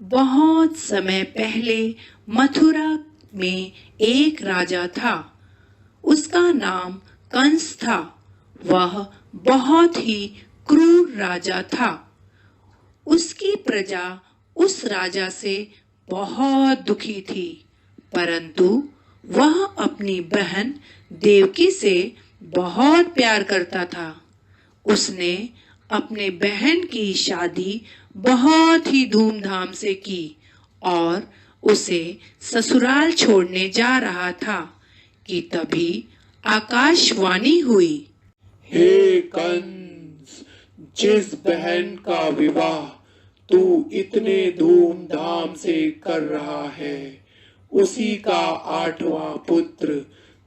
बहुत समय पहले मथुरा में एक राजा था। उसका नाम कंस था। वह बहुत ही क्रूर राजा था। उसकी प्रजा उस राजा से बहुत दुखी थी, परंतु वह अपनी बहन देवकी से बहुत प्यार करता था। उसने अपने बहन की शादी बहुत ही धूमधाम से की और उसे ससुराल छोड़ने जा रहा था कि तभी आकाशवाणी हुई। हे कंस, जिस बहन का विवाह तू इतने धूमधाम से कर रहा है, उसी का 8वां पुत्र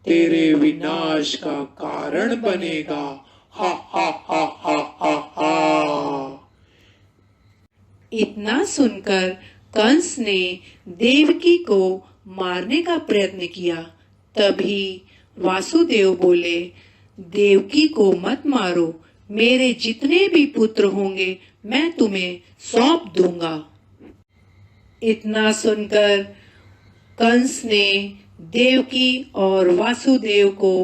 तेरे विनाश का कारण बनेगा। हा हा हा हा हा हा। इतना सुनकर कंस ने देवकी को मारने का प्रयत्न किया। तभी वासुदेव बोले, देवकी को मत मारो, मेरे जितने भी पुत्र होंगे मैं तुम्हें सौंप दूंगा। इतना सुनकर कंस ने देवकी और वासुदेव को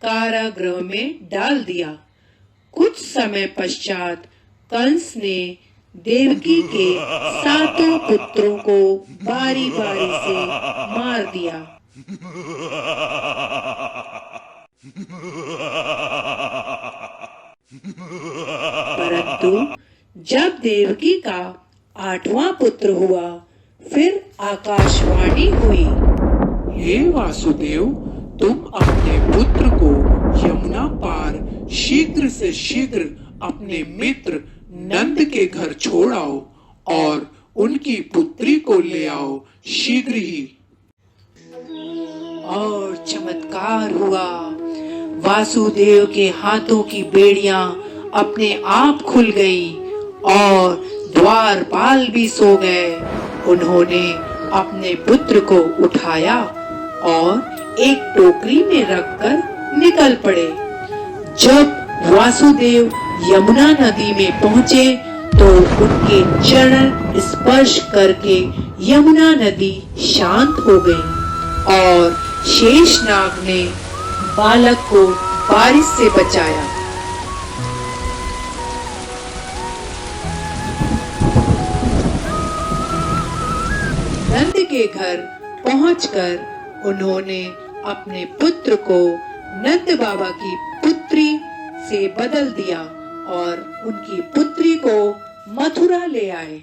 कारागृह में डाल दिया। कुछ समय पश्चात कंस ने देवकी के 7 पुत्रों को बारी बारी से मार दिया। परंतु जब देवकी का 8वां पुत्र हुआ, फिर आकाशवाणी हुई। हे वासुदेव, तुम अपने पुत्र को यमुना पार शीघ्र से शीघ्र अपने मित्र नंद के घर छोड़ आओ और उनकी पुत्री को ले आओ शीघ्र ही। और चमत्कार हुआ। वासुदेव के हाथों की बेड़ियां अपने आप खुल गई और द्वारपाल भी सो गए। उन्होंने अपने पुत्र को उठाया और एक टोकरी में रखकर निकल पड़े। जब वासुदेव यमुना नदी में पहुंचे तो उनके चरण स्पर्श करके यमुना नदी शांत हो गई और शेषनाग ने बालक को बारिश से बचाया। नंद के घर पहुंचकर उन्होंने अपने पुत्र को नंद बाबा की पुत्री से बदल दिया और उनकी पुत्री को मथुरा ले आए।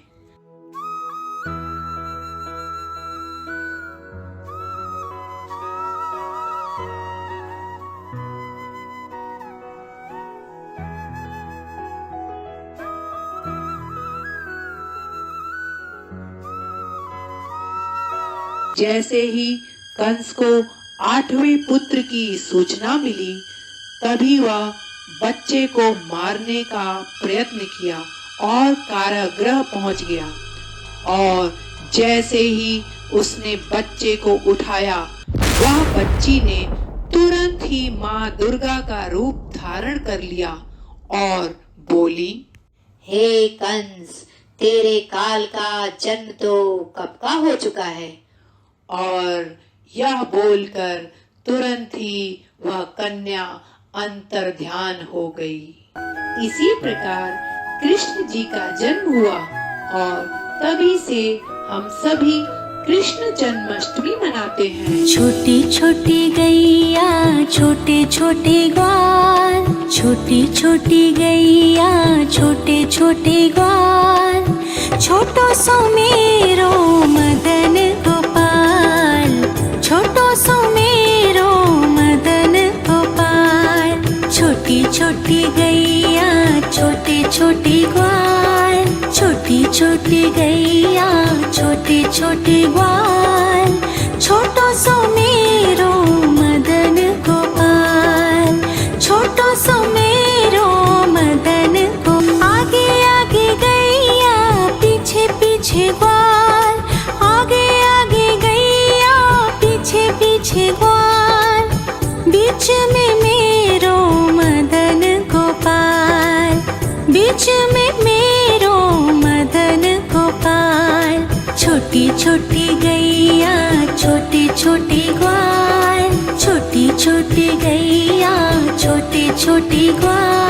जैसे ही कंस को 8वें पुत्र की सूचना मिली, तभी वह बच्चे को मारने का प्रयत्न किया और कारागृह पहुंच गया। और जैसे ही उसने बच्चे को उठाया, वह बच्ची ने तुरंत ही माँ दुर्गा का रूप धारण कर लिया और बोली, हे कंस, तेरे काल का जन्म तो कब का हो चुका है। और यह बोलकर तुरंत ही वह कन्या अंतर्ध्यान हो गई। इसी प्रकार कृष्ण जी का जन्म हुआ और तभी से हम सभी कृष्ण जन्माष्टमी मनाते हैं। छोटी छोटी गैया छोटे छोटे ग्वाल, छोटी छोटी गैया छोटे छोटे ग्वाल, छोटो सो मेरो मदन गोपाल, छोटो सो मेरो मदन गोपाल। छोटी छोटी गैया छोटे छोटे ग्वाल, छोटी छोटी गैया छोटे छोटे ग्वाल, छोटो सो मेरो मदन गोपाल, छोटो सो मेरो मदन गोपाल। आगे आगे गैया पीछे पीछे ग्वाल, आगे आगे गैया पीछे पीछे ग्वाल, बीच में मेरो मदन गोपाल, बीच में मेरो मदन गोपाल। छोटी छोटी गैया छोटे छोटे ग्वाल, छोटी छोटी गैया छोटे छोटे ग्वाल।